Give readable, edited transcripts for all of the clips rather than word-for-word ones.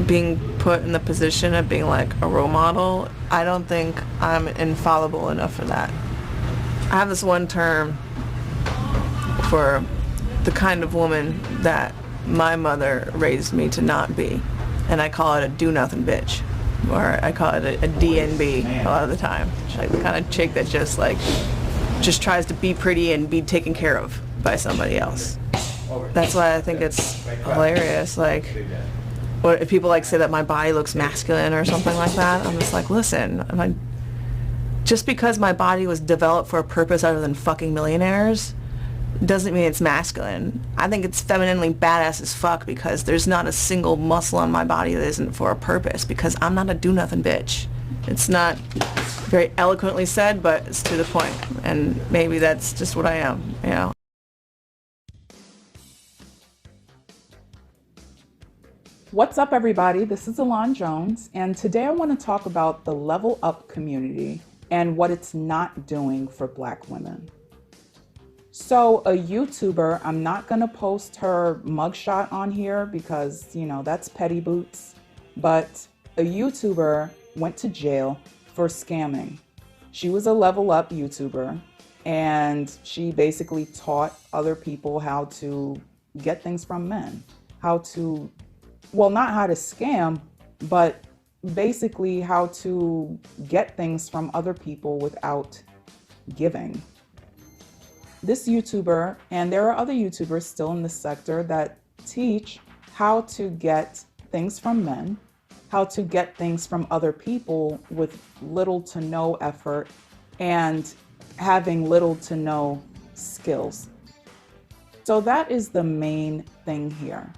being put in the position of being like a role model, I don't think I'm infallible enough for that. I have this one term for the kind of woman that my mother raised me to not be, and I call it a do-nothing bitch, or I call it a DNB a lot of the time. She's like the kind of chick that just tries to be pretty and be taken care of by somebody else. That's why I think it's hilarious. Like, what if people like say that my body looks masculine or something like that? I'm just like, listen, just because my body was developed for a purpose other than fucking millionaires doesn't mean it's masculine. I think it's femininely badass as fuck because there's not a single muscle on my body that isn't for a purpose, because I'm not a do-nothing bitch. It's not very eloquently said, but it's to the point, and maybe that's just what I am, you know? What's up, everybody? This is Elan Jones, and today I want to talk about the Level Up community and what it's not doing for Black women. So a YouTuber, I'm not going to post her mugshot on here because, you know, that's petty boots, but a YouTuber went to jail for scamming. She was a Level Up YouTuber, and she basically taught other people how to get things from men, not how to scam, but basically how to get things from other people without giving. This YouTuber, and there are other YouTubers still in this sector that teach how to get things from men, how to get things from other people with little to no effort and having little to no skills. So that is the main thing here.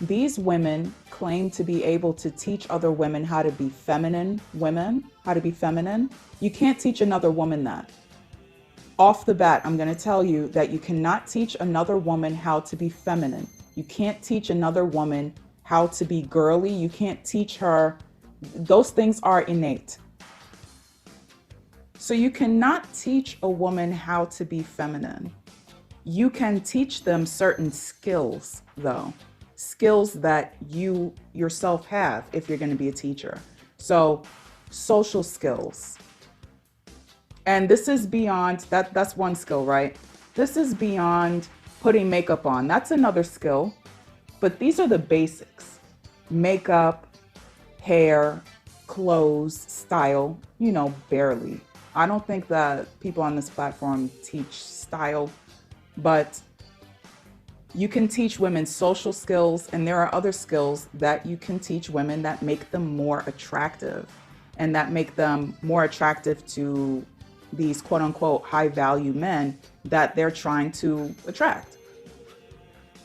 These women claim to be able to teach other women how to be feminine women, how to be feminine. You can't teach another woman that. Off the bat, I'm going to tell you that you cannot teach another woman how to be feminine. You can't teach another woman how to be girly. You can't teach her. Those things are innate. So you cannot teach a woman how to be feminine. You can teach them certain skills, though. Skills that you yourself have if you're going to be a teacher. So social skills. And this is beyond that's one skill, right? This is beyond putting makeup on. That's another skill. But these are the basics. Makeup, hair, clothes, style, barely. I don't think that people on this platform teach style, but you can teach women social skills, and there are other skills that you can teach women that make them more attractive and that make them more attractive to these quote unquote high value men that they're trying to attract.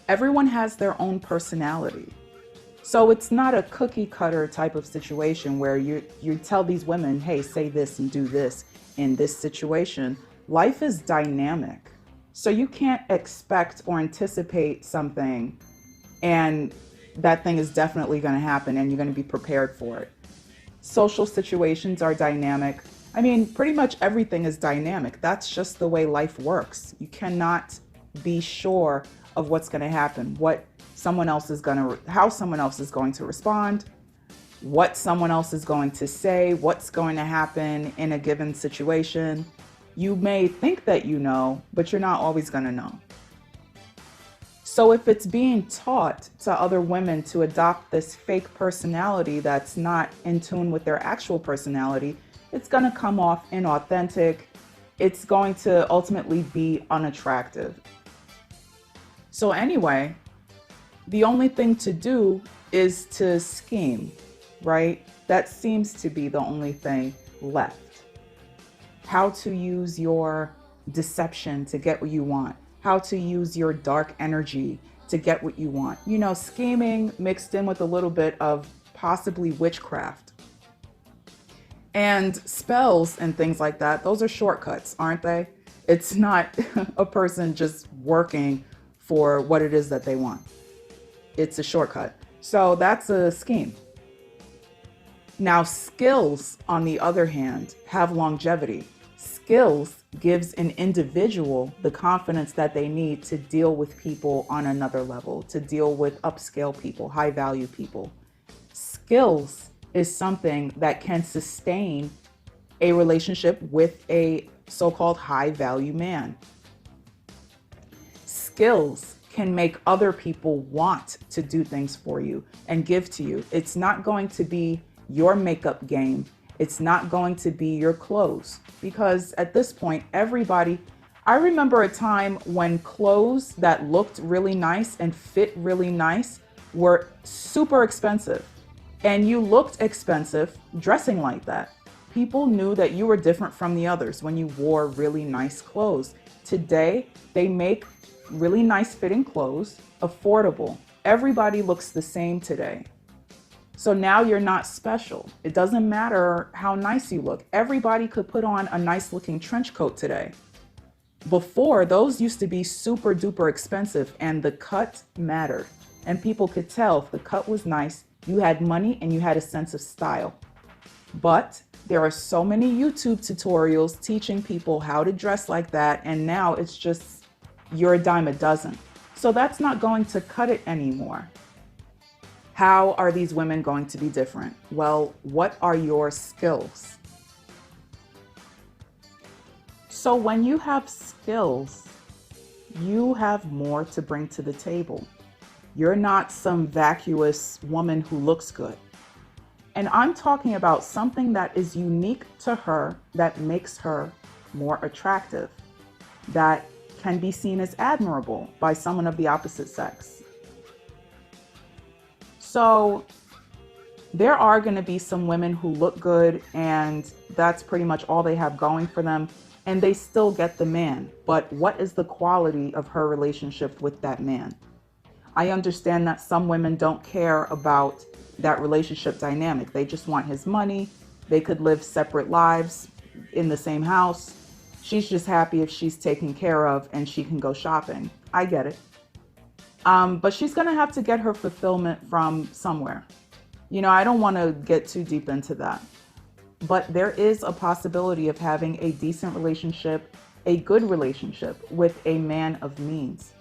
Everyone has their own personality. So it's not a cookie cutter type of situation where you tell these women, hey, say this and do this in this situation. Life is dynamic. So you can't expect or anticipate something and that thing is definitely going to happen and you're going to be prepared for it. Social situations are dynamic. I mean, pretty much everything is dynamic. That's just the way life works. You cannot be sure of what's going to happen, how someone else is going to respond, what someone else is going to say, what's going to happen in a given situation. You may think that you know, but you're not always going to know. So if it's being taught to other women to adopt this fake personality that's not in tune with their actual personality, it's going to come off inauthentic. It's going to ultimately be unattractive. So anyway, the only thing to do is to scheme, right? That seems to be the only thing left. How to use your deception to get what you want. How to use your dark energy to get what you want. Scheming mixed in with a little bit of possibly witchcraft. And spells and things like that, those are shortcuts, aren't they? It's not a person just working for what it is that they want. It's a shortcut. So that's a scheme. Now, skills, on the other hand, have longevity. Skills gives an individual the confidence that they need to deal with people on another level, to deal with upscale people, high value people. skills is something that can sustain a relationship with a so-called high value man. Skills can make other people want to do things for you and give to you. It's not going to be your makeup game. It's not going to be your clothes, because at this point, I remember a time when clothes that looked really nice and fit really nice were super expensive, and you looked expensive dressing like that. People knew that you were different from the others when you wore really nice clothes. Today, they make really nice fitting clothes affordable. Everybody looks the same today. So now you're not special. It doesn't matter how nice you look. Everybody could put on a nice looking trench coat today. Before, those used to be super duper expensive, and the cut mattered. And people could tell if the cut was nice, you had money and you had a sense of style. But there are so many YouTube tutorials teaching people how to dress like that, and now it's just you're a dime a dozen. So that's not going to cut it anymore. How are these women going to be different? Well, what are your skills? So when you have skills, you have more to bring to the table. You're not some vacuous woman who looks good. And I'm talking about something that is unique to her that makes her more attractive, that can be seen as admirable by someone of the opposite sex. So there are going to be some women who look good and that's pretty much all they have going for them, and they still get the man. But what is the quality of her relationship with that man? I understand that some women don't care about that relationship dynamic. They just want his money. They could live separate lives in the same house. She's just happy if she's taken care of and she can go shopping. I get it. But she's going to have to get her fulfillment from somewhere. You know, I don't want to get too deep into that. But there is a possibility of having a decent relationship, a good relationship with a man of means.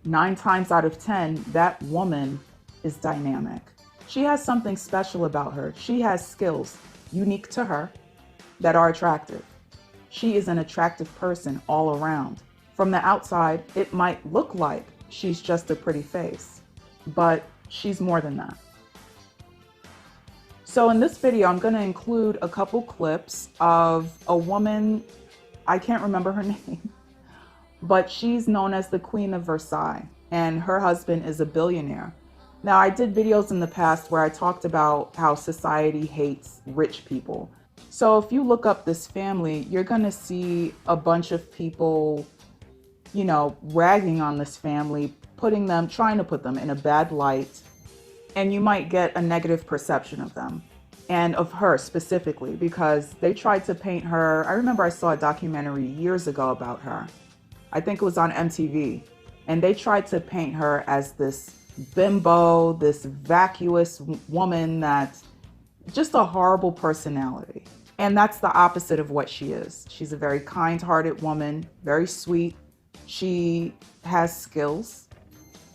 9 times out of 10, that woman is dynamic. She has something special about her. She has skills unique to her that are attractive. She is an attractive person all around. From the outside, it might look like she's just a pretty face, but she's more than that. So in this video, I'm going to include a couple clips of a woman, I can't remember her name, but she's known as the Queen of Versailles, and her husband is a billionaire. Now, I did videos in the past where I talked about how society hates rich people. So if you look up this family, you're going to see a bunch of people, you know, ragging on this family, trying to put them in a bad light, and you might get a negative perception of them and of her specifically, because they tried to paint her. I remember I saw a documentary years ago about her. I think it was on MTV, and they tried to paint her as this bimbo, this vacuous woman that's just a horrible personality. And that's the opposite of what she is. She's a very kind-hearted woman, very sweet. She has skills,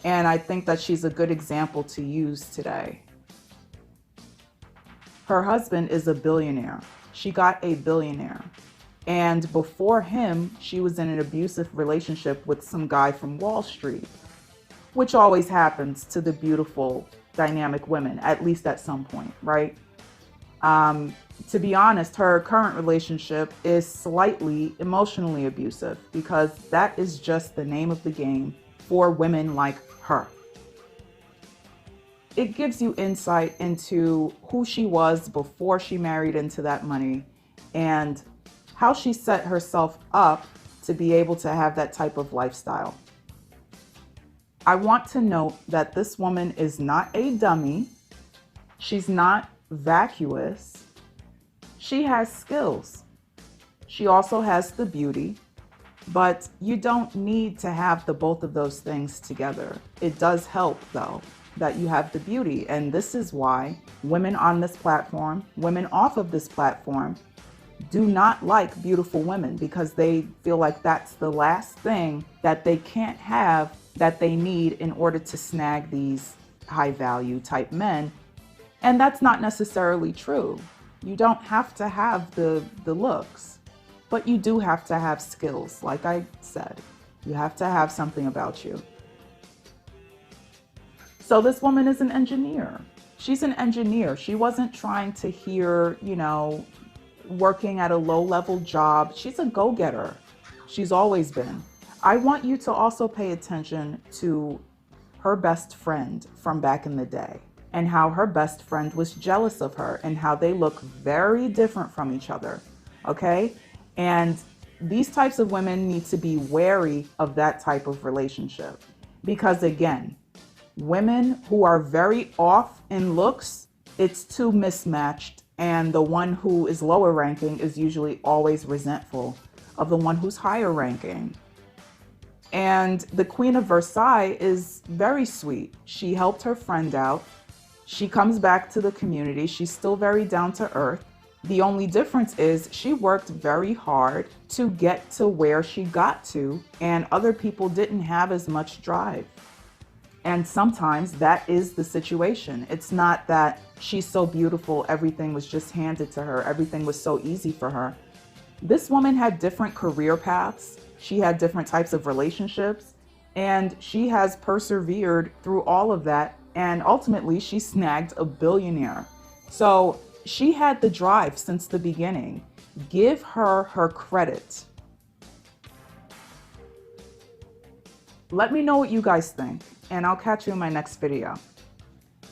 and I think that she's a good example to use today. Her husband is a billionaire. She got a billionaire. And before him, she was in an abusive relationship with some guy from Wall Street, which always happens to the beautiful, dynamic women, at least at some point, right? To be honest, her current relationship is slightly emotionally abusive, because that is just the name of the game for women like her. It gives you insight into who she was before she married into that money and how she set herself up to be able to have that type of lifestyle. I want to note that this woman is not a dummy. She's not vacuous. She has skills. She also has the beauty, but you don't need to have the both of those things together. It does help, though, that you have the beauty. And this is why women on this platform, women off of this platform, do not like beautiful women, because they feel like that's the last thing that they can't have that they need in order to snag these high value type men. And that's not necessarily true. You don't have to have the looks, but you do have to have skills. Like I said, you have to have something about you. So this woman is an engineer. She's an engineer. She wasn't trying to hear, working at a low-level job. She's a go-getter. She's always been. I want you to also pay attention to her best friend from back in the day and how her best friend was jealous of her and how they look very different from each other. Okay? And these types of women need to be wary of that type of relationship because, again, women who are very off in looks, it's too mismatched, and the one who is lower ranking is usually always resentful of the one who's higher ranking. And the Queen of Versailles is very sweet. She helped her friend out. She comes back to the community. She's still very down to earth. The only difference is she worked very hard to get to where she got to, and other people didn't have as much drive. And sometimes that is the situation. It's not that she's so beautiful, everything was just handed to her, everything was so easy for her. This woman had different career paths. She had different types of relationships, and she has persevered through all of that. And ultimately, she snagged a billionaire. So she had the drive since the beginning. Give her her credit. Let me know what you guys think, and I'll catch you in my next video.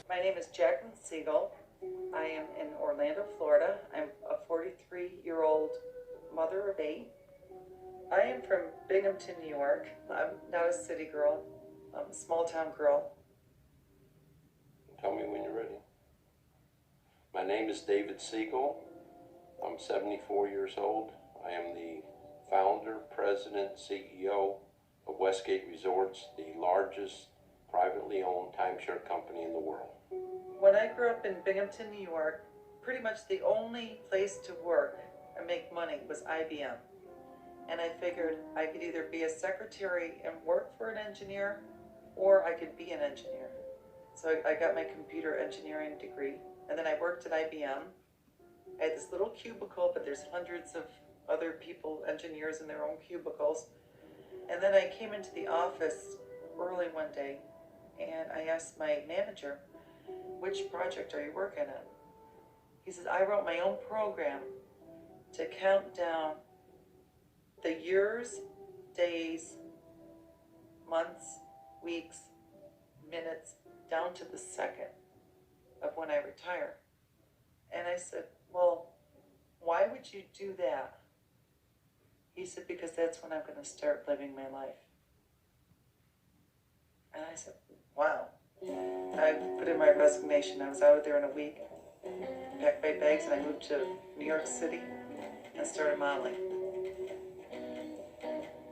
My name is Jacqueline Siegel. I am in Orlando, Florida. I'm a 43-year-old mother of 8. I am from Binghamton, New York. I'm not a city girl. I'm a small-town girl. Tell me when you're ready. My name is David Siegel. I'm 74 years old. I am the founder, president, CEO of Westgate Resorts, the largest privately owned timeshare company in the world. When I grew up in Binghamton, New York, pretty much the only place to work and make money was IBM. And I figured I could either be a secretary and work for an engineer, or I could be an engineer. So I got my computer engineering degree, and then I worked at IBM. I had this little cubicle, but there's hundreds of other people, engineers in their own cubicles. And then I came into the office early one day, and I asked my manager, which project are you working on? He says, I wrote my own program to count down the years, days, months, weeks, minutes, down to the second of when I retire. And I said, well, why would you do that? He said, because that's when I'm going to start living my life. And I said, wow. I put in my resignation. I was out of there in a week, packed my bags, and I moved to New York City and started modeling.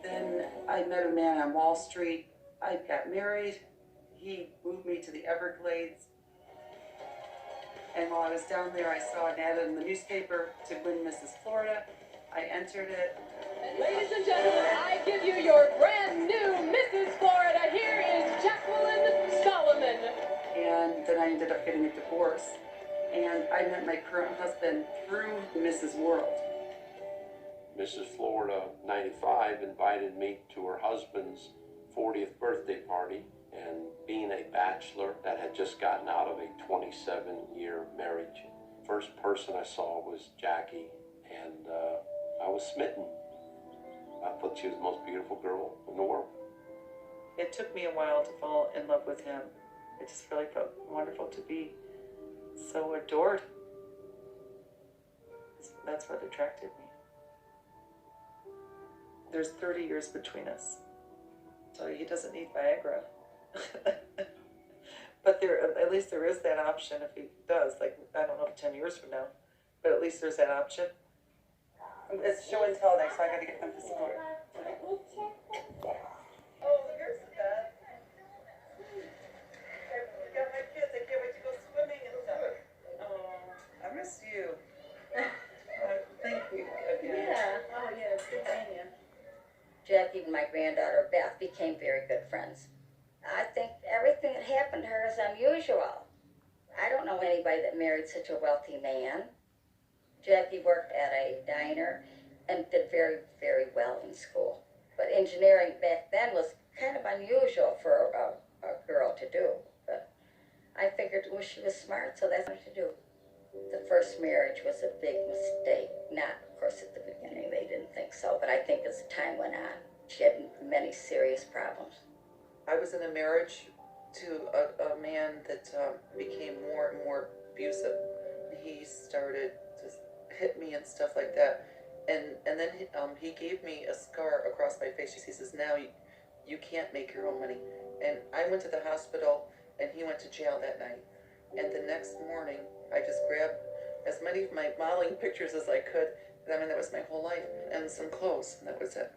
Then I met a man on Wall Street. I got married. He moved me to the Everglades. And while I was down there, I saw an ad in the newspaper to win Mrs. Florida. I entered it. Ladies and gentlemen, I give you your brand new Mrs. Florida. Here is Jacqueline Solomon. And then I ended up getting a divorce. And I met my current husband through Mrs. World. Mrs. Florida, 95, invited me to her husband's 40th birthday party. And being a bachelor that had just gotten out of a 27-year marriage, first person I saw was Jackie, and I was smitten. I thought she was the most beautiful girl in the world. It took me a while to fall in love with him. It just really felt wonderful to be so adored. That's what attracted me. There's 30 years between us, so he doesn't need Viagra. But at least there is that option if he does. Like, I don't know if 10 years from now, but at least there's that option. It's show and tell next, so I got to get them to support. Oh, here's the bed. I got my kids. I can't wait to go swimming and stuff. Oh, I miss you. Thank you again. Yeah. Oh, yeah. It's good seeing you. Jackie and my granddaughter Beth became very good friends. I think everything that happened to her is unusual. I don't know know anybody that married such a wealthy man. Jackie worked at a diner and did very, very well in school. But engineering back then was kind of unusual for a girl to do. But I figured, well, she was smart, so that's what to do. The first marriage was a big mistake. Not, of course, at the beginning, they didn't think so, but I think as time went on, she had many serious problems. I was in a marriage to a man that became more and more abusive. He started to hit me and stuff like that. And then he gave me a scar across my face. He says, now you can't make your own money. And I went to the hospital, and he went to jail that night. And the next morning, I just grabbed as many of my modeling pictures as I could. And I mean, that was my whole life. And some clothes, and that was it.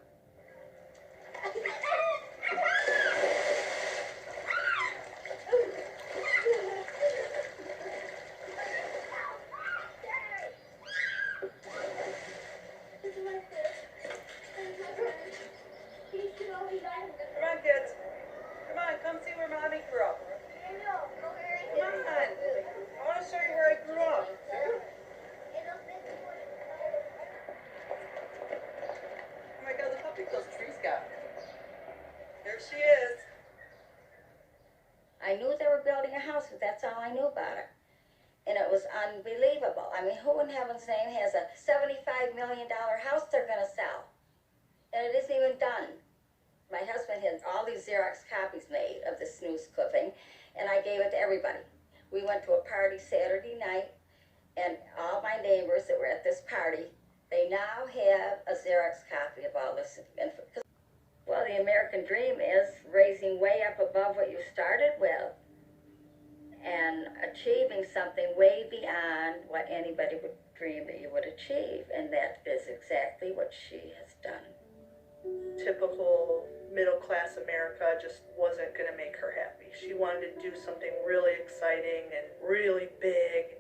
Come on, kids. Come on, come see where Mommy grew up. Come on. I want to show you where I grew up. Oh my God, look how big those trees got. There she is. I knew they were building a house, but that's all I knew about it. And it was unbelievable. I mean, who in heaven's name has a $75 million house they're going to sell? And it isn't even done. My husband had all these Xerox copies made of this news clipping, and I gave it to everybody. We went to a party Saturday night, and all my neighbors that were at this party, they now have a Xerox copy of all this. Well, the American dream is raising way up above what you started with and achieving something way beyond what anybody would dream that you would achieve. And that is exactly what she has done. Typical middle-class America just wasn't going to make her happy. She wanted to do something really exciting and really big.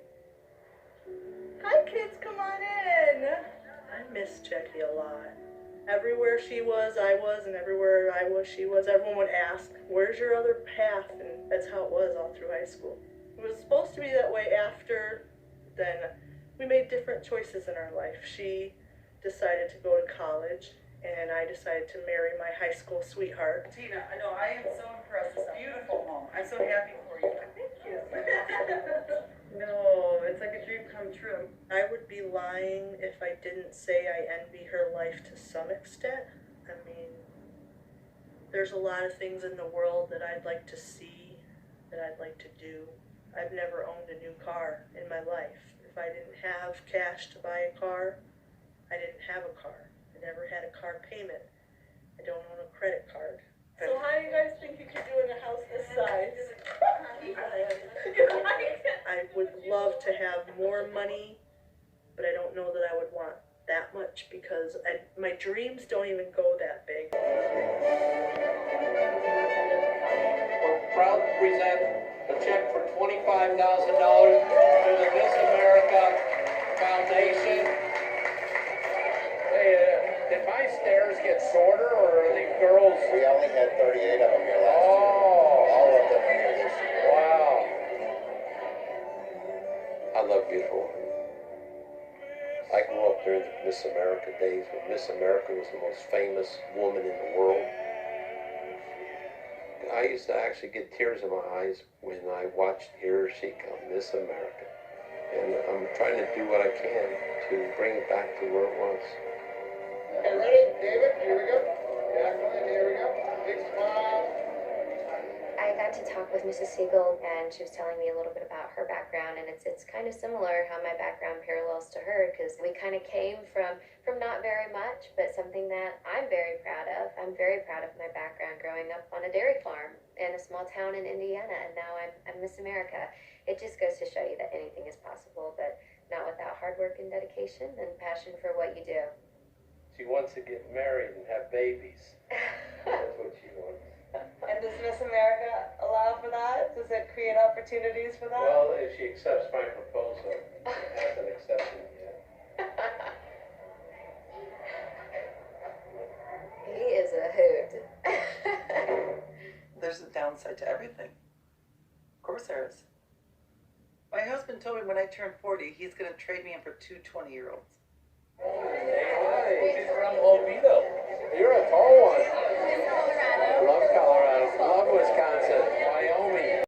Hi kids, come on in. I miss Jackie a lot. Everywhere she was, I was, and everywhere I was, she was. Everyone would ask, where's your other half? And that's how it was all through high school. It was supposed to be that way after, then we made different choices in our life. She decided to go to college, and I decided to marry my high school sweetheart. Tina, I know, I am so impressed. It's a beautiful home. I'm so happy for you. Thank you. No, it's like a dream come true. I would be lying if I didn't say I envy her life to some extent. I mean, there's a lot of things in the world that I'd like to see, that I'd like to do. I've never owned a new car in my life. If I didn't have cash to buy a car, I didn't have a car. I never had a car payment. I don't own a credit card. So how do you guys think you could do in a house this size? I would love to have more money, but I don't know that I would want that much because my dreams don't even go that big. We're proud to present a check for $25,000 to the Miss America Foundation. Hey, did my stairs get shorter, or are the girls? We only had 38 of them here last year. Oh, All of them are here this year. wow. I love beautiful women. I grew up during the Miss America days when Miss America was the most famous woman in the world. I used to actually get tears in my eyes when I watched Here She Come, Miss America. And I'm trying to do what I can to bring it back to where it was. Okay, ready? David, here we go. Jacqueline, here we go. Big smile. I got to talk with Mrs. Siegel, and she was telling me a little bit about her background, and it's kind of similar how my background parallels to her, because we kind of came from not very much, but something that I'm very proud of. I'm very proud of my background growing up on a dairy farm in a small town in Indiana, and now I'm Miss America. It just goes to show you that anything is possible, but not without hard work and dedication and passion for what you do. She wants to get married and have babies. That's what she wants. And does Miss America allow for that? Does it create opportunities for that? Well, if she accepts my proposal, it hasn't accepted it yet. He is a hoot. There's a downside to everything. Of course there is. My husband told me when I turn 40, he's going to trade me in for two 20-year-olds. Hey,